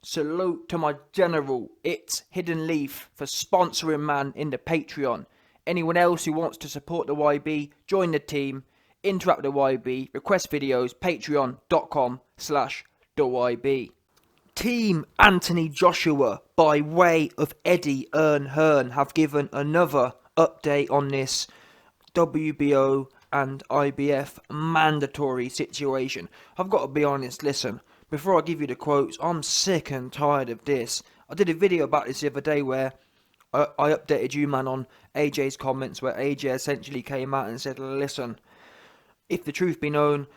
Salute to my general, it's Hidden Leaf, for sponsoring man in the Patreon. Anyone else who wants to support the YB, join the team, interact with the YB, request videos, patreon.com/the YB. Team Anthony Joshua, by way of Eddie Hearn, have given another update on this WBO and IBF mandatory situation. I've got to be honest, listen, before I give you the quotes, I'm sick and tired of this. I did a video about this the other day where I updated you, man, on AJ's comments, where AJ essentially came out and said, listen, if the truth be known,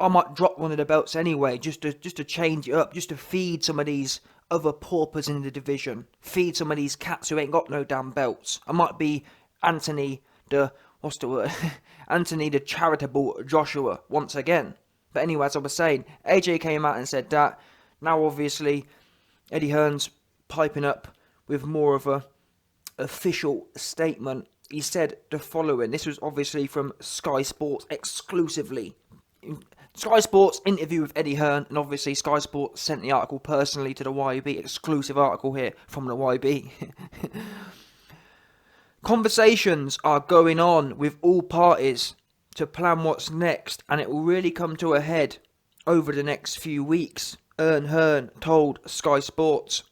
I might drop one of the belts anyway, just to change it up, just to feed some of these other paupers in the division, feed some of these cats who ain't got no damn belts. I might be Anthony the, what's the word, Anthony the charitable Joshua once again. But anyway, as I was saying, AJ came out and said that. Now obviously Eddie Hearn's piping up with more of a official statement. He said the following. This was obviously from Sky Sports exclusively. Sky Sports interview with Eddie Hearn, and obviously Sky Sports sent the article personally to the YB. Exclusive article here from the YB. Conversations are going on with all parties to plan what's next, and it will really come to a head over the next few weeks, Hearn told Sky Sports.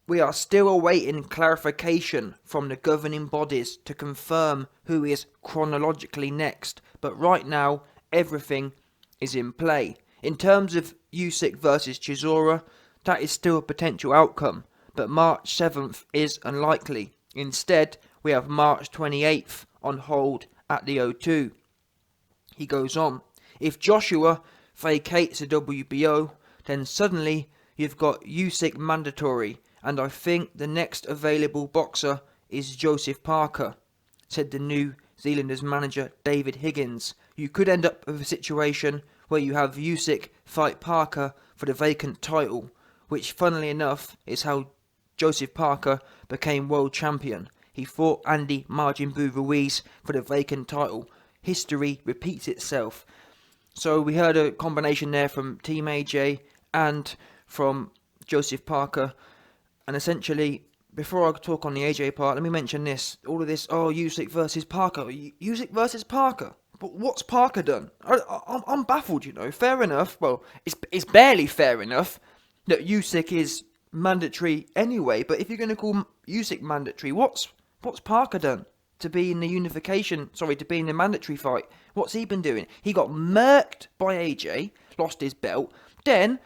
We are still awaiting clarification from the governing bodies to confirm who is chronologically next, but right now everything is in play. In terms of Usyk versus Chisora, that is still a potential outcome, but March 7th is unlikely. Instead, we have March 28th on hold at the O2. He goes on, if Joshua vacates the WBO, then suddenly you've got Usyk mandatory, and I think the next available boxer is Joseph Parker, said the New Zealanders manager David Higgins. You could end up with a situation where you have Usyk fight Parker for the vacant title, which funnily enough is how Joseph Parker became world champion. He fought Andy Majin Buu Ruiz for the vacant title. History repeats itself. So we heard a combination there from Team AJ and from Joseph Parker. And essentially, before I talk on the AJ part, let me mention this. All of this, Usyk versus Parker. Usyk versus Parker. But what's Parker done? I'm baffled, you know. Fair enough. Well, it's barely fair enough that Usyk is mandatory anyway. But if you're going to call Usyk mandatory, what's Parker done to be in the to be in the mandatory fight? What's he been doing? He got murked by AJ, lost his belt. Then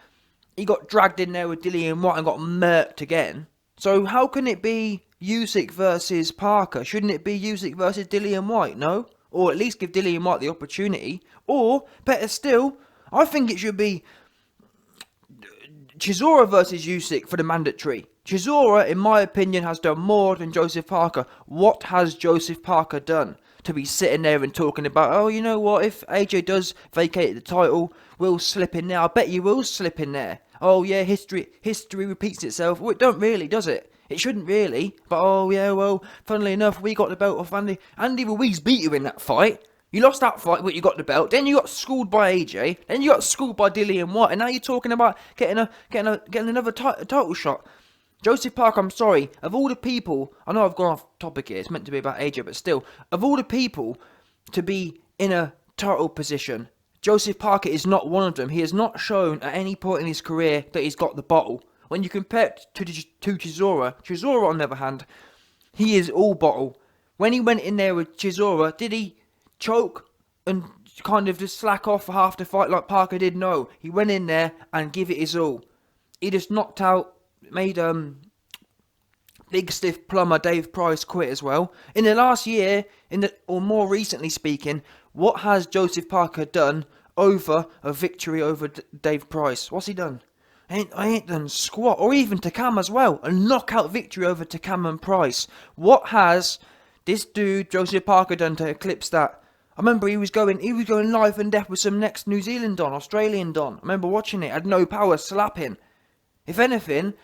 he got dragged in there with Dillian White and got murked again. So how can it be Usyk versus Parker? Shouldn't it be Usyk versus Dillian White, no? Or at least give Dillian White the opportunity. Or, better still, I think it should be Chisora versus Usyk for the mandatory. Chisora, in my opinion, has done more than Joseph Parker. What has Joseph Parker done to be sitting there and talking about, oh, you know what, if AJ does vacate the title, we'll slip in there. I bet you will slip in there. Oh, yeah, history repeats itself. Well, it don't really, does it? It shouldn't really. But, oh, yeah, well, funnily enough, we got the belt off Andy. Andy Ruiz beat you in that fight. You lost that fight, but you got the belt. Then you got schooled by AJ. Then you got schooled by Dillian White. And now you're talking about getting another title shot. Joseph Parker, I'm sorry, of all the people, I know I've gone off topic here, it's meant to be about AJ, but still, of all the people to be in a title position, Joseph Parker is not one of them. He has not shown at any point in his career that he's got the bottle. When you compare it to Chisora on the other hand, he is all bottle. When he went in there with Chisora, did he choke and kind of just slack off for half the fight like Parker did? No, he went in there and give it his all. He just knocked out, made big stiff plumber Dave Price quit as well. In the last year, or more recently speaking, what has Joseph Parker done over a victory over Dave Price? What's he done? I ain't done squat. Or even Takam as well. A knockout victory over Takam and Price. What has this dude, Joseph Parker, done to eclipse that? I remember he was going life and death with some next New Zealand Don, Australian Don. I remember watching it. Had no power slapping. If anything,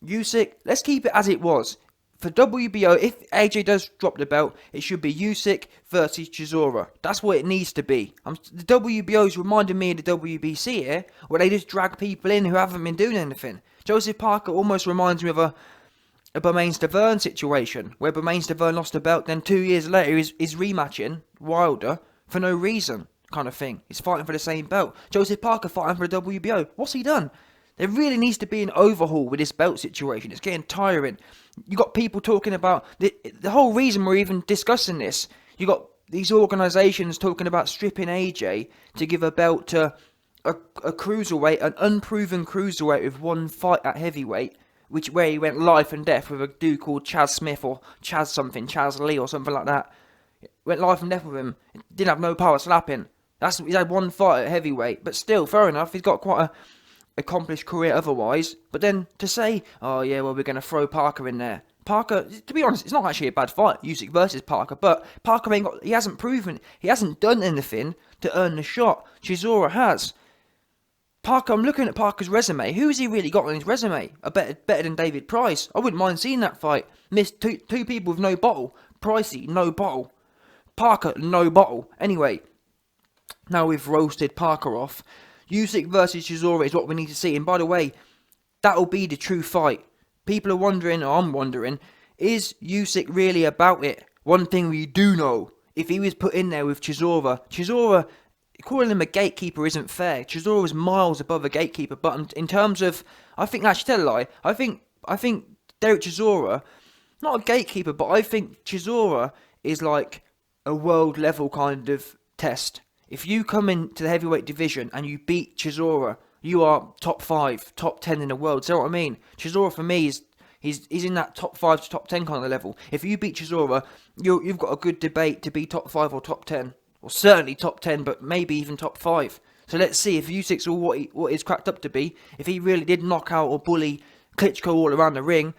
Usyk, let's keep it as it was. For WBO, if AJ does drop the belt, it should be Usyk versus Chisora. That's what it needs to be. The WBO's reminding me of the WBC here, where they just drag people in who haven't been doing anything. Joseph Parker almost reminds me of a Bermane Stiverne situation, where Bermane Stiverne lost the belt, then 2 years later he's rematching Wilder for no reason, kind of thing. He's fighting for the same belt. Joseph Parker fighting for the WBO. What's he done? There really needs to be an overhaul with this belt situation. It's getting tiring. You got people talking about the whole reason we're even discussing this. You got these organisations talking about stripping AJ to give a belt to a cruiserweight, an unproven cruiserweight with one fight at heavyweight, where he went life and death with a dude called Chaz Smith or Chaz Lee or something like that. Went life and death with him. Didn't have no power slapping. He's had one fight at heavyweight, but still, fair enough. He's got quite a accomplished career otherwise, but then to say, oh yeah, well, we're going to throw Parker in there. Parker, to be honest, it's not actually a bad fight, Usyk versus Parker, but Parker he hasn't proven, he hasn't done anything to earn the shot. Chisora has. Parker, I'm looking at Parker's resume. Who has he really got on his resume? Better than David Price. I wouldn't mind seeing that fight. Missed two people with no bottle. Pricey, no bottle. Parker, no bottle. Anyway, now we've roasted Parker off. Usyk versus Chisora is what we need to see. And by the way, that'll be the true fight. People are wondering, or I'm wondering, is Usyk really about it? One thing we do know, if he was put in there with Chisora, calling him a gatekeeper isn't fair. Chisora was miles above a gatekeeper. But in terms of, I think, actually tell a lie, I think Derek Chisora, not a gatekeeper, but I think Chisora is like a world level kind of test. If you come into the heavyweight division and you beat Chisora, you are top 5, top 10 in the world. See what I mean? Chisora for me he's in that top 5 to top 10 kind of level. If you beat Chisora, you've got a good debate to be top 5 or top 10. Or certainly top 10, but maybe even top 5. So let's see if Usyk's all what he's cracked up to be. If he really did knock out or bully Klitschko all around the ring,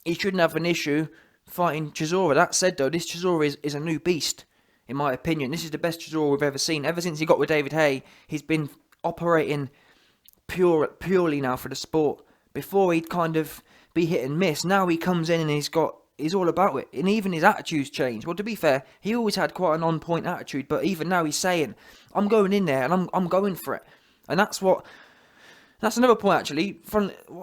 he shouldn't have an issue fighting Chisora. That said though, this Chisora is a new beast. In my opinion, this is the best Chisora we've ever seen. Ever since he got with David Haye, he's been operating purely now for the sport. Before he'd kind of be hit and miss. Now he comes in and he's all about it. And even his attitude's changed. Well, to be fair, he always had quite an on-point attitude. But even now he's saying, I'm going in there and I'm going for it. And that's another point actually.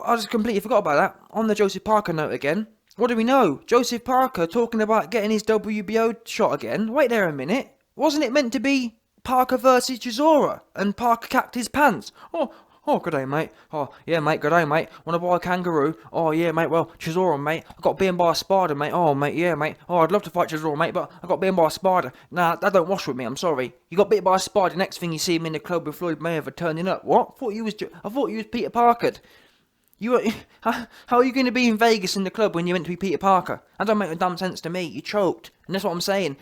I just completely forgot about that. On the Joseph Parker note again. What do we know? Joseph Parker talking about getting his WBO shot again. Wait there a minute. Wasn't it meant to be Parker versus Chisora? And Parker capped his pants. Oh, good day, mate. Oh, yeah, mate, good day, mate. Want to buy a kangaroo? Oh, yeah, mate, well, Chisora, mate. I got bitten by a spider, mate. Oh, mate, yeah, mate. Oh, I'd love to fight Chisora, mate, but I got bitten by a spider. Nah, that don't wash with me, I'm sorry. You got bitten by a spider, next thing you see him in the club with Floyd Mayweather turning up. What? I thought you was Peter Parker. How are you going to be in Vegas in the club when you're meant to be Peter Parker? That don't make no damn sense to me. You choked. And that's what I'm saying.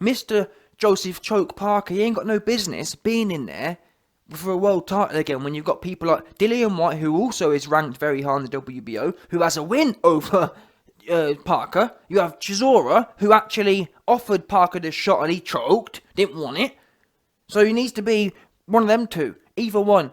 Mr. Joseph Choke Parker, he ain't got no business being in there for a world title again when you've got people like Dillian White, who also is ranked very high in the WBO, who has a win over Parker. You have Chisora, who actually offered Parker the shot and he choked, didn't want it. So he needs to be one of them two. Either one.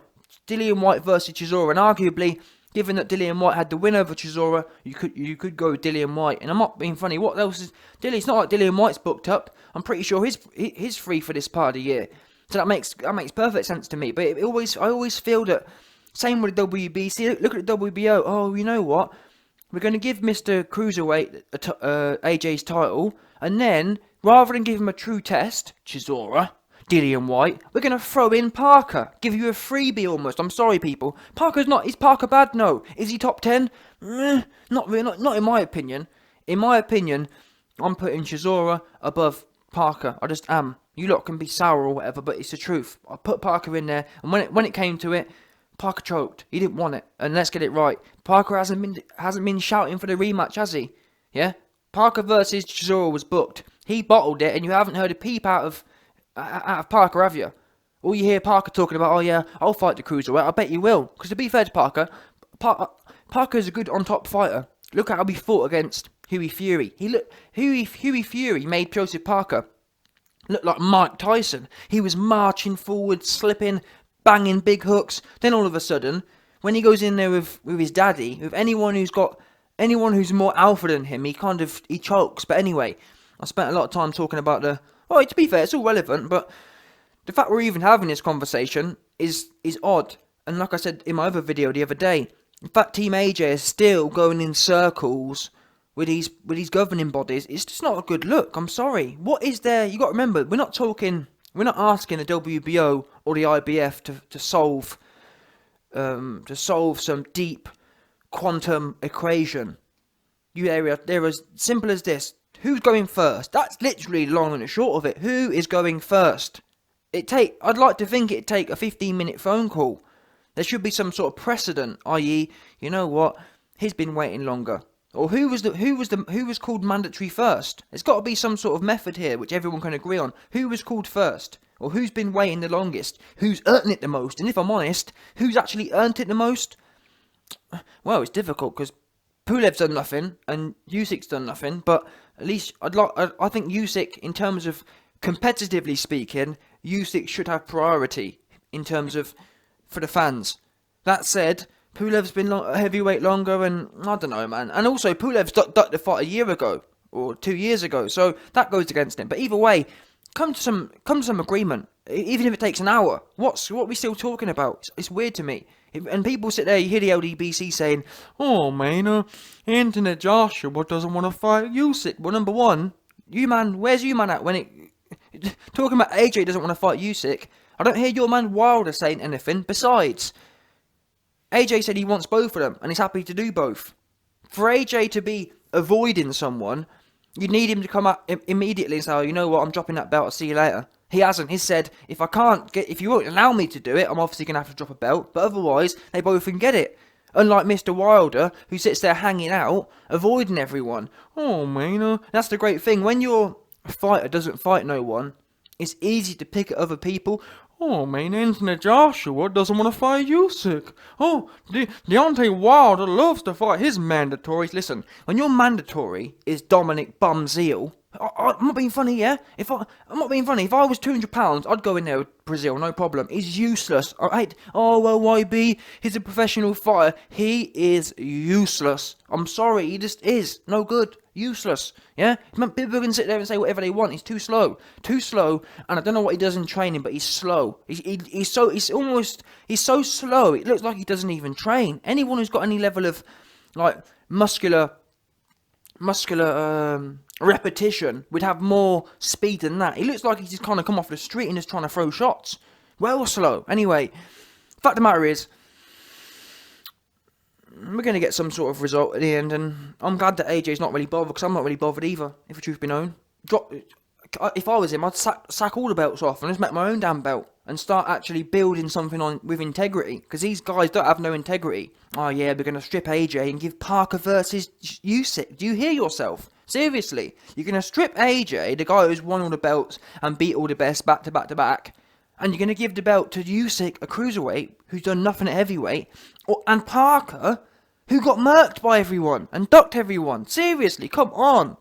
Dillian White versus Chisora. And arguably, given that Dillian White had the win over Chisora, you could go with Dillian White. And I'm not being funny. What else is It's not like Dillian White's booked up. I'm pretty sure he's free for this part of the year. So that makes perfect sense to me. But I always feel that same with the WBC. Look at the WBO. Oh, you know what? We're going to give Mr. Cruiserweight AJ's title, and then rather than give him a true test, Chisora, Dillian White, we're going to throw in Parker. Give you a freebie almost. I'm sorry, people. Is Parker bad? No. Is he top 10? Not really. Not in my opinion. In my opinion, I'm putting Chisora above Parker. I just am. You lot can be sour or whatever, but it's the truth. I put Parker in there, and when it came to it, Parker choked. He didn't want it, and let's get it right. Parker hasn't been shouting for the rematch, has he? Yeah. Parker versus Chisora was booked. He bottled it, and you haven't heard a peep out of Parker, have you? All you hear Parker talking about, oh yeah, I'll fight the cruiserweight. I bet you will. Because to be fair to Parker, Parker's a good on-top fighter. Look at how he fought against Hughie Fury. Hughie Fury made Joseph Parker look like Mike Tyson. He was marching forward, slipping, banging big hooks. Then all of a sudden, when he goes in there with his daddy, with anyone who's got anyone who's more alpha than him, he chokes. But anyway, I spent a lot of time talking about well, to be fair, it's all relevant, but the fact we're even having this conversation is odd. And like I said in my other video the other day, the fact Team AJ is still going in circles with these governing bodies, it's just not a good look. I'm sorry. What is there? You got to remember, we're not asking the WBO or the IBF to solve some deep quantum equation. They're as simple as this. Who's going first? That's literally the long and the short of it. Who is going first? I'd like to think it'd take a 15-minute phone call. There should be some sort of precedent, i.e., you know what? He's been waiting longer. Or who was called mandatory first? There's got to be some sort of method here which everyone can agree on. Who was called first? Or who's been waiting the longest? Who's earned it the most? And if I'm honest, who's actually earned it the most? Well, it's difficult because Pulev's done nothing and Usyk's done nothing. But at least I think Usyk, in terms of competitively speaking, Usyk should have priority in terms of for the fans. That said, Pulev's been a heavyweight longer, and I don't know, man. And also, Pulev's ducked the fight a year ago or 2 years ago, so that goes against him. But either way, come to some agreement, even if it takes an hour. What are we still talking about? It's weird to me. And people sit there, you hear the LDBC saying, "Oh man, Anthony Joshua doesn't want to fight Usyk." Well, number one, where's you man at when it talking about AJ doesn't want to fight Usyk? I don't hear your man Wilder saying anything. Besides, AJ said he wants both of them, and he's happy to do both. For AJ to be avoiding someone, you need him to come out immediately and say, "Oh, you know what, I'm dropping that belt, I'll see you later." He hasn't. He said, if you won't allow me to do it, I'm obviously going to have to drop a belt, but otherwise, they both can get it. Unlike Mr. Wilder, who sits there hanging out, avoiding everyone. Oh, man, that's the great thing. When your fighter doesn't fight no one, it's easy to pick at other people. "Oh, man, Anthony Joshua doesn't want to fight Usyk. Oh, Deontay Wilder loves to fight his mandatories." Listen, when your mandatory is Dominic Bumzeal, I'm not being funny, yeah? I'm not being funny. If I was 200 pounds, I'd go in there with Brazil, no problem. He's useless. Alright? Oh, well, YB, he's a professional fighter. He is useless. I'm sorry, he just is. No good. Useless. Yeah? People can sit there and say whatever they want. He's too slow. Too slow, and I don't know what he does in training, but he's slow. He's so slow, it looks like he doesn't even train. Anyone who's got any level of, like, muscular repetition would have more speed than that. He looks like he's just kind of come off the street and just trying to throw shots. Well slow. Anyway, fact of the matter is, we're going to get some sort of result at the end, and I'm glad that AJ's not really bothered, because I'm not really bothered either, if the truth be known. If I was him, I'd sack all the belts off and just make my own damn belt and start actually building something on with integrity, because these guys don't have no integrity. Oh yeah, we're going to strip AJ and give Parker versus Usyk. Do you hear yourself? Seriously, you're going to strip AJ, the guy who's won all the belts and beat all the best back to back to back, and you're going to give the belt to Usyk, a cruiserweight, who's done nothing at heavyweight, and Parker, who got murked by everyone and ducked everyone. Seriously, come on.